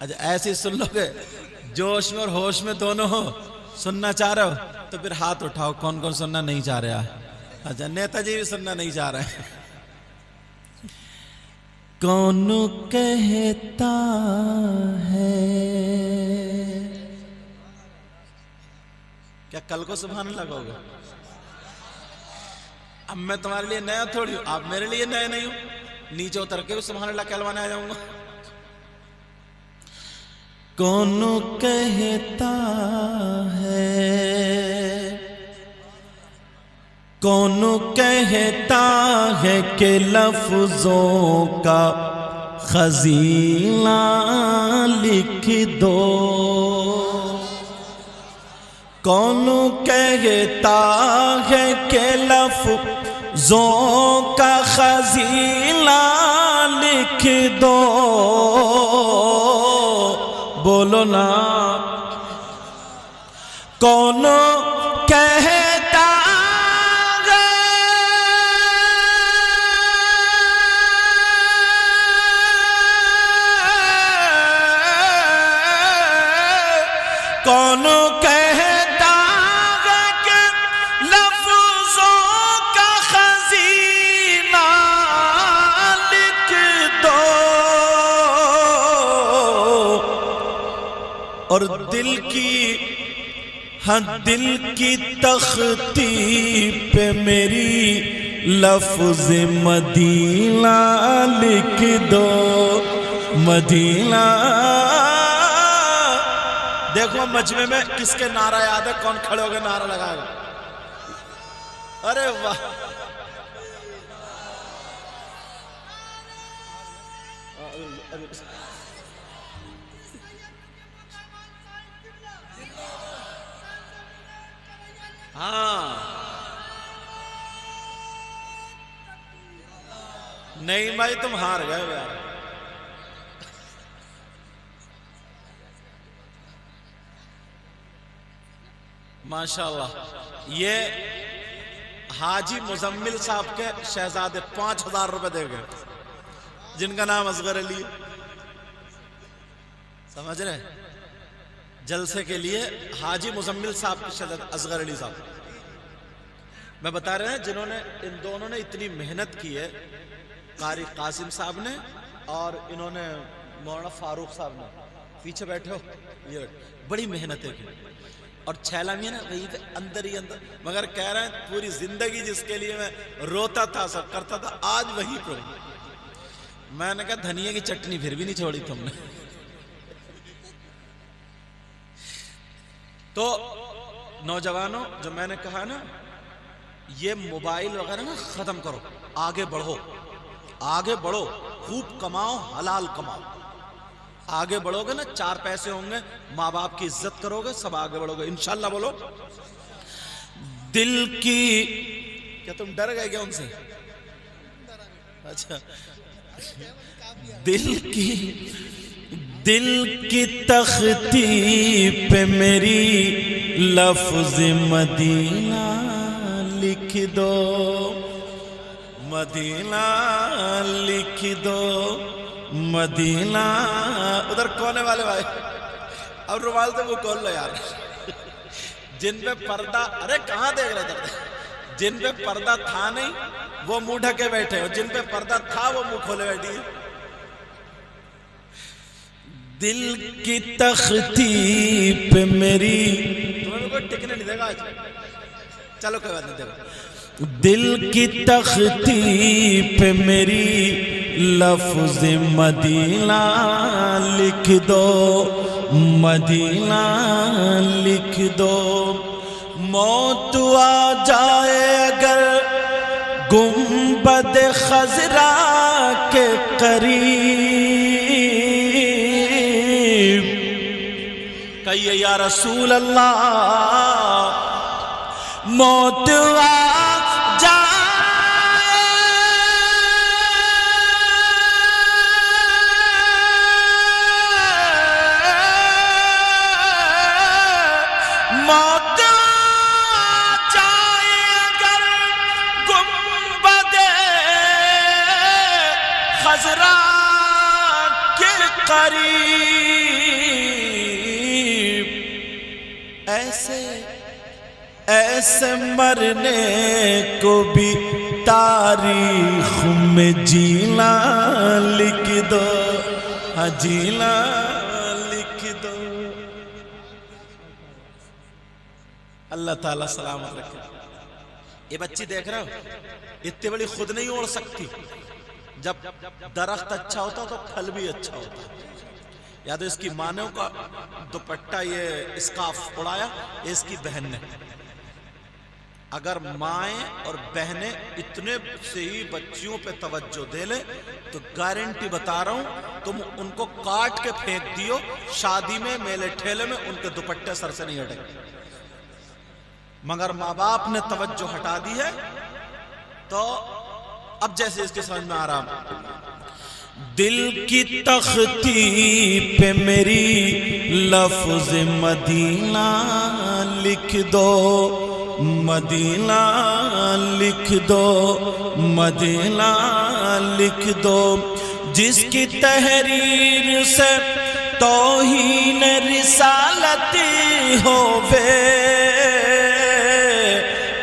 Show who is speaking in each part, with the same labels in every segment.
Speaker 1: अच्छा ऐसे सुन लोगे, जोश में और होश में दोनों हो, सुनना चाह रहे हो तो फिर हाथ उठाओ, कौन कौन सुनना नहीं चाह रहा है। अच्छा नेताजी भी सुनना नहीं चाह रहे हैं। कौन कहता है, क्या कल को सुभान लगोगे? अब मैं तुम्हारे लिए नया थोड़ी हूं, आप मेरे लिए नए नहीं हो। नीचे उतर के भी सुभान अल्लाह कहलवाने आ जाऊंगा। कौन कहता है, कौन कहता है कि लफ्जों का खजीना लिख दो, कौन कहता है कि लफ्जों का खजीना लिख दो, बोलो ना। कौन कहता है, कौन कहता है कि लफ्जों का खजीना लिख दो, और दिल की, हाँ दिल की तख्ती पे मेरी लफ्ज मदीना लिख दो, मदीना। देखो मजमे में किसके नारा याद है, कौन खड़े होकर नारा लगाएगा? अरे वाह, हाँ नहीं भाई तुम हार गए यार। माशाल्लाह, ये हाजी मुजम्मिल साहब के शहजादे 5000 रुपए दे गए, जिनका नाम असगर अली, समझ रहे? जलसे के लिए हाजी मुजम्मिल साहब के शहजादे असगर अली साहब, मैं बता रहे हैं, जिन्होंने, इन दोनों ने इतनी मेहनत की है, कारी कासिम साहब ने और इन्होंने मौलाना फारूक साहब ने, पीछे बैठे हो, ये बड़ी मेहनतें की। और छैला भी है ना वही पे अंदर ही अंदर, मगर कह रहे हैं पूरी जिंदगी जिसके लिए मैं रोता था, सब करता था, आज वही पर। मैंने कहा धनिया की चटनी फिर भी नहीं छोड़ी तुमने। तो नौजवानों, जो मैंने कहा ना, ये मोबाइल वगैरह ना खत्म करो, आगे बढ़ो, आगे बढ़ो, खूब कमाओ, हलाल कमाओ। आगे बढ़ोगे ना, 4 पैसे होंगे, माँ बाप की इज्जत करोगे, सब आगे बढ़ोगे इंशाल्लाह। बोलो दिल की, क्या तुम डर गए क्या उनसे? अच्छा, दिल की तख्ती पे मेरी लफ्ज मदीना लिख दो, मदीना लिख दो, मदीना। उधर कोने वाले भाई अब रुमाल तो वो खोल लो यार, जिन पे पर्दा, अरे कहाँ देख रहे थे, जिन पे पर्दा था नहीं वो मुंह ढके बैठे, और जिन पे पर्दा था वो मुंह खोले बैठी है। दिल की तख्ती पे मेरी, तुम्हें कोई टिकने नहीं देगा आज, चलो कोई बात नहीं, देखो दिल की तख्ती पे मेरी लफ्ज मदीना लिख दो, मदीना लिख दो। मौत आ जाए अगर गुंबद खजरा के करीब, कहिए या रसूल अल्लाह, मौत आ करीब, ऐसे ऐसे मरने को भी तारीख में जीना लिख दो, हाँ जीना लिख दो। अल्लाह ताला सलामत रखे। ये बच्ची देख रहे हो, इतनी बड़ी खुद नहीं ओढ़ सकती। जब दरख्त अच्छा होता तो फल भी अच्छा होता। या तो इसकी माँ ने का दुपट्टा ये स्कार्फ उड़ाया, ये इसकी बहन ने। अगर माएँ और बहनें इतने से ही बच्चियों पे तवज्जो दे ले तो गारंटी बता रहा हूं, तुम उनको काट के फेंक दियो, शादी में मेले ठेले में उनके दुपट्टे सर से नहीं हटेंगे। मगर माँ बाप ने तवज्जो हटा दी है। तो अब जैसे इसके समझ में आ रहा, दिल की तख्ती पे मेरी लफ्ज मदीना लिख दो, मदीना लिख दो, मदीना लिख दो। जिसकी तहरीर से तौहीन रिसालत होवे,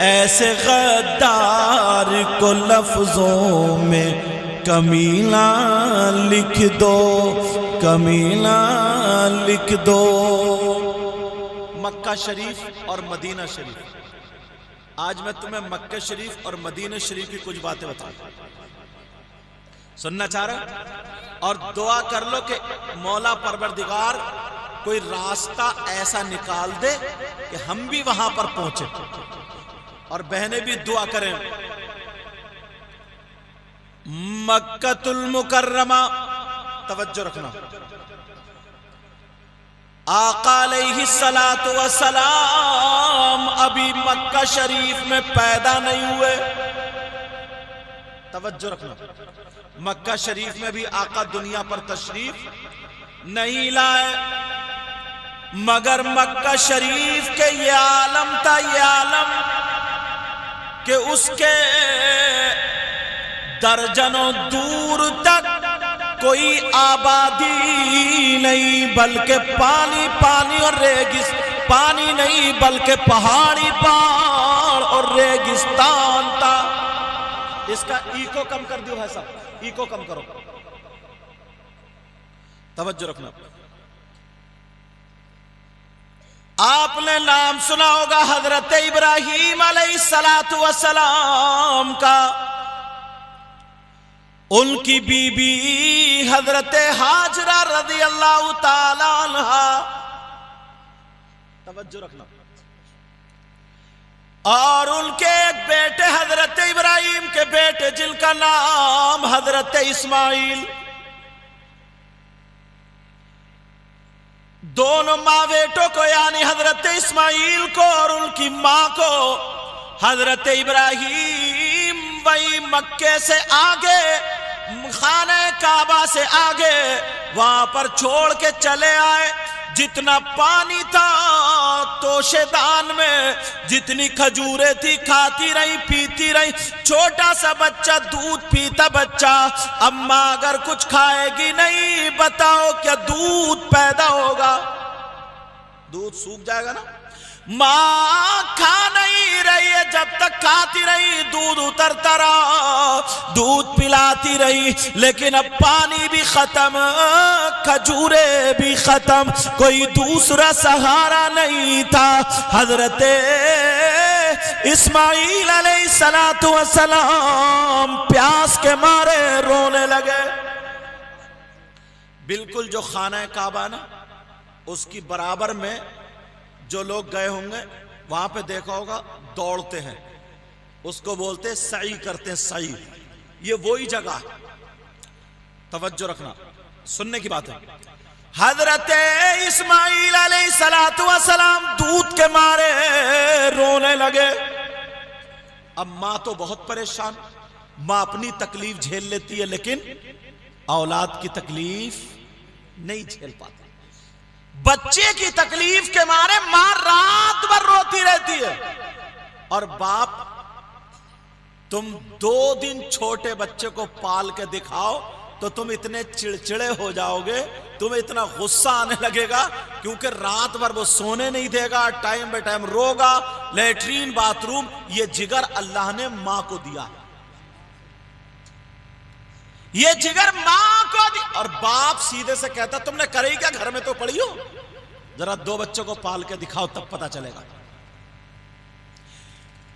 Speaker 1: ऐसे गद्दार को लफ्जों में कमीना लिख दो, कमीना लिख दो। मक्का शरीफ और मदीना शरीफ। आज मैं तुम्हें मक्का शरीफ और मदीना शरीफ की कुछ बातें बताऊं, सुनना चाह रहे? और दुआ कर लो कि मौला परवरदिगार कोई रास्ता ऐसा निकाल दे कि हम भी वहां पर पहुंचे। और बहनें भी दुआ करें। मक्कतुल मुकर्रमा, तवज्जो रखना, आका अलैहिस्सलातु वस्सलाम अभी मक्का शरीफ में पैदा नहीं हुए। तवज्जो रखना, मक्का शरीफ में भी आका दुनिया पर तशरीफ नहीं लाए। मगर मक्का शरीफ के ये आलम था, ये आलम कि उसके दर्जनों दूर तक कोई आबादी नहीं, बल्कि पानी पानी और रेगिस्तान, पानी नहीं बल्कि पहाड़ी पहाड़ और रेगिस्तान था। इसका इको कम कर दो, है सब इको कम करो, तवज्जो रखना। आपने नाम सुना होगा हजरत इब्राहीम अलैहिस्सलातु वस्सलाम का। उनकी बीबी हजरत हाजरा रज़ी अल्लाह ताला अन्हा, तवज्जो रखना। और उनके एक बेटे हजरत इब्राहीम के बेटे जिनका नाम हजरत इस्माइल। दोनों माँ बेटों को यानी हजरत इस्माइल को और उनकी माँ को हजरत इब्राहीम वही मक्के से आगे, खाने काबा से आगे वहां पर छोड़ के चले आए। जितना पानी था तोशेदान में, जितनी खजूरें थी खाती रही पीती रही। छोटा सा बच्चा, दूध पीता बच्चा, अम्मा अगर कुछ खाएगी नहीं, बताओ क्या दूध पैदा होगा? दूध सूख जाएगा ना। मां खा नहीं रही है, जब तक खाती रही दूध उतरता रहा, दूध पिलाती रही, लेकिन अब पानी भी खत्म, खजूरे भी खत्म, कोई दूसरा सहारा नहीं था। हजरत इस्माइल अलैहिस्सलातु वस्सलाम प्यास के मारे रोने लगे। बिल्कुल जो खाना काबा ना, उसकी बराबर में जो लोग गए होंगे वहां पे देखा होगा दौड़ते हैं, उसको बोलते हैं सई करते हैं, सई। ये वही जगह, तवज्जो रखना, सुनने की बात है। हजरत इस्माइल अलैहिस्सलातु वस्सलाम दूध के मारे रोने लगे। अब मां तो बहुत परेशान, मां अपनी तकलीफ झेल लेती है लेकिन औलाद की तकलीफ नहीं झेल पाती। बच्चे की तकलीफ के मारे मां रात भर रोती रहती है। और बाप, तुम 2 दिन छोटे बच्चे को पाल के दिखाओ, तो तुम इतने चिड़चिड़े हो जाओगे, तुम्हें इतना गुस्सा आने लगेगा, क्योंकि रात भर वो सोने नहीं देगा, टाइम बे टाइम रोगा, लेटरीन बाथरूम। ये जिगर अल्लाह ने मां को दिया, ये जिगर मां को दी। और बाप सीधे से कहता तुमने करी क्या, घर में तो पड़ी हो, जरा 2 बच्चों को पाल के दिखाओ तब पता चलेगा।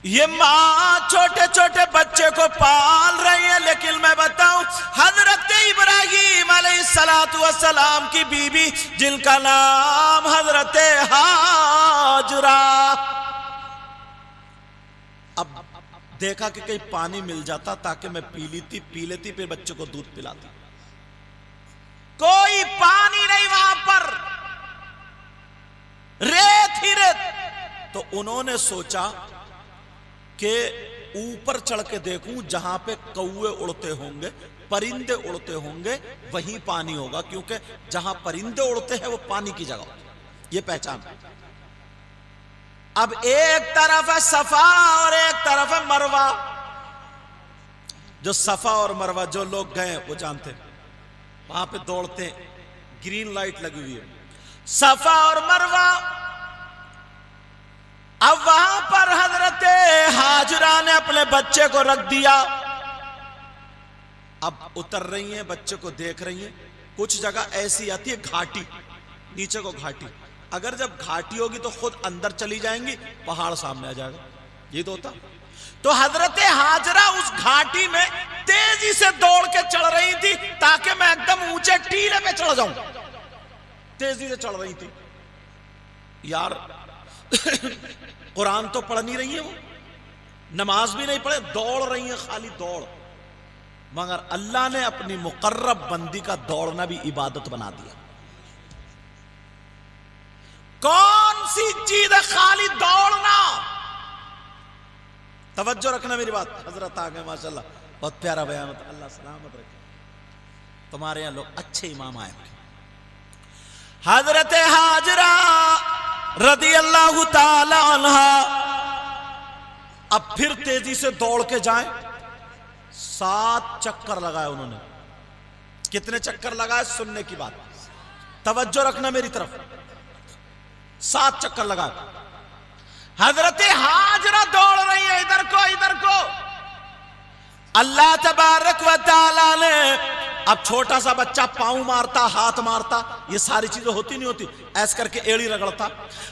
Speaker 1: ये मां छोटे छोटे बच्चे को पाल रही है, लेकिन मैं बताऊं हजरत इब्राहीम अलैहिस्सलातु वस्सलाम की बीबी, जिनका नाम हजरत हाजरा, अब देखा कि कहीं पानी मिल जाता ताकि मैं पी लेती फिर बच्चों को दूध पिलाती। कोई पानी नहीं वहां पर, रेत ही रेत। तो उन्होंने सोचा कि ऊपर चढ़ के देखूं, जहां पे कौवे उड़ते होंगे, परिंदे उड़ते होंगे, वहीं पानी होगा, क्योंकि जहां परिंदे उड़ते हैं वो पानी की जगह, ये पहचान। अब एक तरफ है सफा और एक तरफ है मरवा। जो सफा और मरवा जो लोग गए वो जानते हैं, वहां पे दौड़ते हैं, ग्रीन लाइट लगी हुई है, सफा और मरवा। अब वहां पर हजरत हाजरा ने अपने बच्चे को रख दिया। अब उतर रही हैं, बच्चे को देख रही हैं। कुछ जगह ऐसी आती है घाटी, नीचे को घाटी, अगर जब घाटी होगी तो खुद अंदर चली जाएंगी, पहाड़ सामने आ जाएगा, ये तो होता। तो हजरत हाजरा उस घाटी में तेजी से दौड़ के चढ़ रही थी, ताकि मैं एकदम ऊंचे टीले पे चढ़ जाऊं। तेजी से चढ़ रही थी यार। कुरान तो पढ़ नहीं रही है वो, नमाज भी नहीं पढ़े, दौड़ रही है, खाली दौड़। मगर अल्लाह ने अपनी मुकर्रब बंदी का दौड़ना भी इबादत बना दिया। कौन सी चीज है खाली दौड़ना? तवज्जो रखना मेरी बात। हजरत आ गए माशाल्लाह, बहुत प्यारा बयान, अल्लाह सलामत रखे। तुम्हारे यहां लोग अच्छे इमाम आए। हजरत हाजरा रदी अल्लाह ताला अन्हा अब फिर तेजी से दौड़ के जाएं। 7 चक्कर लगाए उन्होंने। कितने चक्कर लगाए सुनने की बात, तवज्जो रखना मेरी तरफ। 7 चक्कर लगाए। हजरत हाजरा दौड़ रही है इधर को इधर को। अल्लाह तबारक व तआला ने, अब छोटा सा बच्चा पांव मारता, हाथ मारता, ये सारी चीजें होती नहीं होती, ऐस करके एड़ी रगड़ता।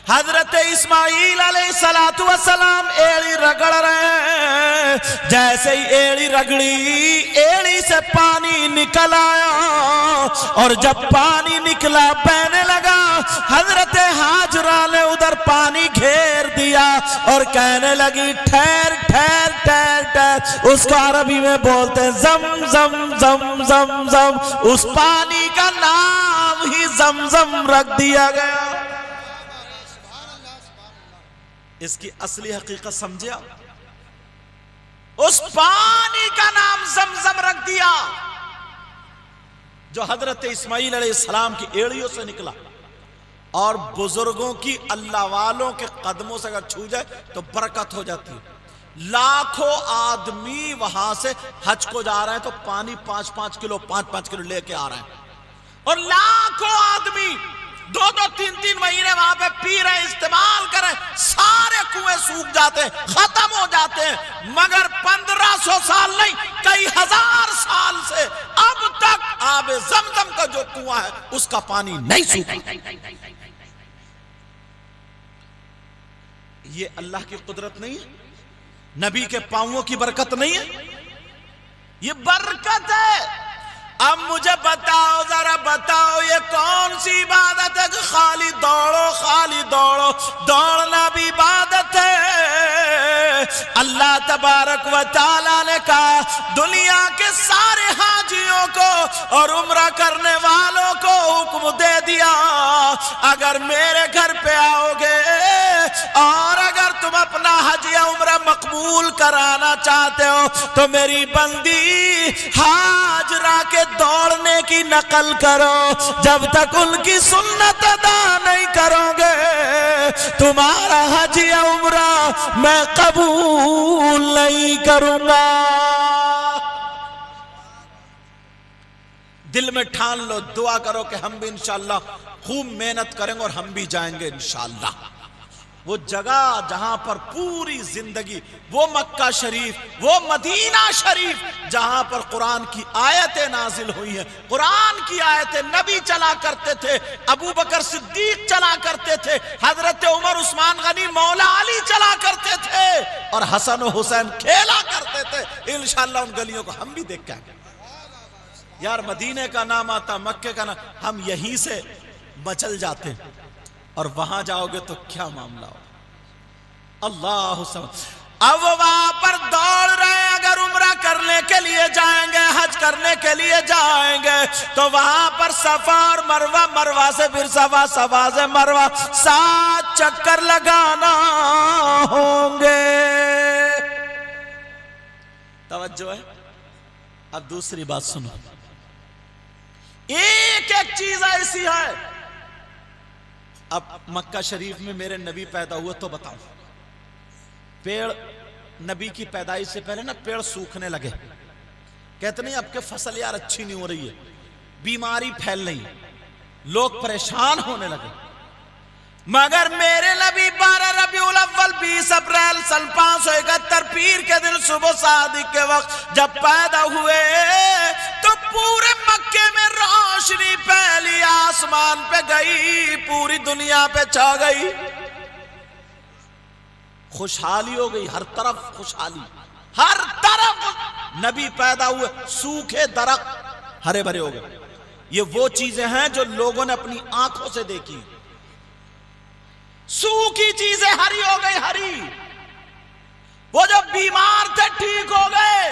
Speaker 1: हजरत इस्माइल अलैहिस्सलातु वस्सलाम एड़ी रगड़ रहे हैं। जैसे ही एड़ी रगड़ी, एड़ी से पानी निकल आया, और जब पानी निकला बहने लगा, हजरत हाजरा ने उधर पानी घेर दिया और कहने लगी ठहर ठहर ठहर ठहर। उसको अरबी में बोलते हैं जम जम जम जम जम। उस पानी का नाम ही जमजम रख दिया गया। इसकी असली हकीकत समझे आप? उस पानी का नाम जमजम रख दिया जो हजरत इस्माइल अलैहिस्सलाम की एड़ियों से निकला। और बुजुर्गों की, अल्लाह वालों के कदमों से अगर छू जाए तो बरकत हो जाती है। लाखों आदमी वहां से हज को जा रहे हैं तो पानी 5-5 किलो 5-5 किलो लेके आ रहे हैं, और लाखों आदमी 2-2 3-3 महीने वहां पे पी रहे, इस्तेमाल कर रहे। सारे कुएं सूख जाते हैं, खत्म हो जाते हैं। मगर 1500 साल नहीं, कई हजार साल से अब तक आबे जमजम का जो कुआं है उसका पानी नहीं सूखा। ये अल्लाह की कुदरत नहीं है? नबी के पांवों की बरकत नहीं है? ये बरकत है। अब मुझे बताओ, जरा बताओ, ये कौन सी इबादत है कि खाली दौड़ो खाली दौड़ो? दौड़ना भी इबादत है। अल्लाह तबारक व तआला ने कहा दुनिया के सारे हाजियों को और उम्रा करने वालों को हुक्म दे दिया, अगर मेरे घर पे आओगे और अगर तुम अपना हज या उम्रा मकबूल कराना चाहते हो तो मेरी बंदी हाजरा के दौड़ने की नकल करो। जब तक उनकी सुन्नत अदा नहीं करोगे तुम्हारा हज या उम्रा मैं कबूल नहीं करूंगा। दिल में ठान लो, दुआ करो कि हम भी इंशाअल्लाह खूब मेहनत करेंगे और हम भी जाएंगे इंशाअल्लाह वो जगह जहां पर पूरी जिंदगी, वो मक्का शरीफ, वो मदीना शरीफ जहां पर कुरान की आयतें नाजिल हुई हैं। कुरान की आयतें नबी चला करते थे, अबू बकर सिद्दीक चला करते थे, हजरत उमर उस्मान गनी मौला अली चला करते थे और हसन और हुसैन खेला करते थे। इंशाअल्लाह उन गलियों को हम भी देख के आएंगे। यार मदीने का नाम आता, मक्के का नाम, हम यहीं से बचल जाते और वहां जाओगे तो क्या मामला हो। अल्लाह समझ। अब वहां पर दौड़ रहे, अगर उम्रा करने के लिए जाएंगे, हज करने के लिए जाएंगे तो वहां पर सफा और मरवा, मरवा से फिर सफा, सफा से मरवा, 7 चक्कर लगाना होंगे। तवज्जो है। अब दूसरी बात सुनो, एक एक चीज ऐसी है। अब मक्का शरीफ में मेरे नबी पैदा हुए तो बताओ, पेड़ नबी की पैदाइश से पहले ना पेड़ सूखने लगे, कहते नहीं अब के फसल यार अच्छी नहीं हो रही है, बीमारी फैल रही, लोग परेशान होने लगे। मगर मेरे नबी 12 रबीउल अव्वल 20 अप्रैल सन 571 पीर के दिन सुबह सादिक के वक्त जब पैदा हुए तो पूरे मक्के में रोशनी फैली, आसमान पे गई, पूरी दुनिया पे छा गई, खुशहाली हो गई, हर तरफ खुशहाली, हर तरफ। नबी पैदा हुए, सूखे दरख्त हरे भरे हो गए। ये वो चीजें हैं जो लोगों ने अपनी आंखों से देखी। सूखी चीजें हरी हो गई, हरी। वो जो बीमार थे ठीक हो गए।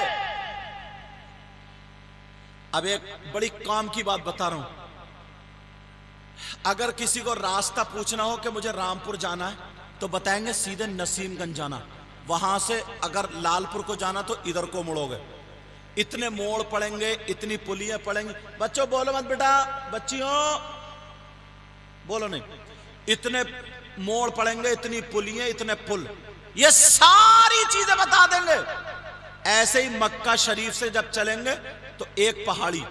Speaker 1: अब एक बड़ी काम की बात बता रहा हूं, अगर किसी को रास्ता पूछना हो कि मुझे रामपुर जाना है तो बताएंगे सीधे नसीमगंज जाना, वहां से अगर लालपुर को जाना तो इधर को मुड़ोगे, इतने मोड़ पड़ेंगे, इतनी पुलियां पड़ेंगी। बच्चों बोलो मत बेटा, बच्चियों बोलो नहीं, इतने मोड़ पड़ेंगे, इतनी पुलियां, इतने पुल, ये सारी चीजें बता देंगे। ऐसे ही मक्का शरीफ से जब चलेंगे तो एक पहाड़ी,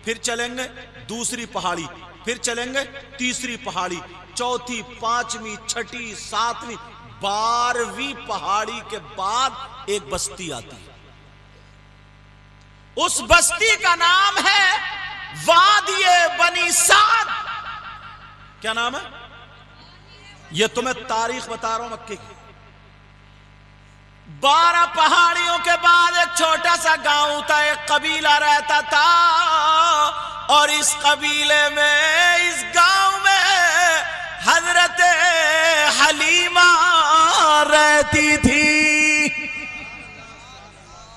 Speaker 1: फिर चलेंगे दूसरी पहाड़ी, फिर चलेंगे तीसरी पहाड़ी, चौथी, पांचवी, छठी, सातवीं, 12वीं पहाड़ी के बाद एक बस्ती आती है। उस बस्ती का नाम है वादिये बनी साद। क्या नाम है? ये तुम्हें तारीख बता रहा हूं मक्के की। 12 पहाड़ियों के बाद एक छोटा सा गांव था, एक कबीला रहता था और इस कबीले में, इस गांव में हजरत हलीमा रहती थी।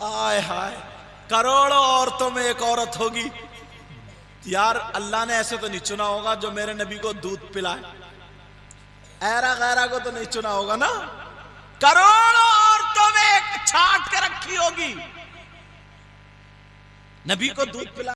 Speaker 1: आय हाय, करोड़ों औरतों में एक औरत होगी। यार अल्लाह ने ऐसे तो नहीं चुना होगा जो मेरे नबी को दूध पिलाए, ऐरा गैरा को तो नहीं चुना होगा ना। करोड़ों औरतों में एक छांट के रखी होगी, नबी को दूध पिला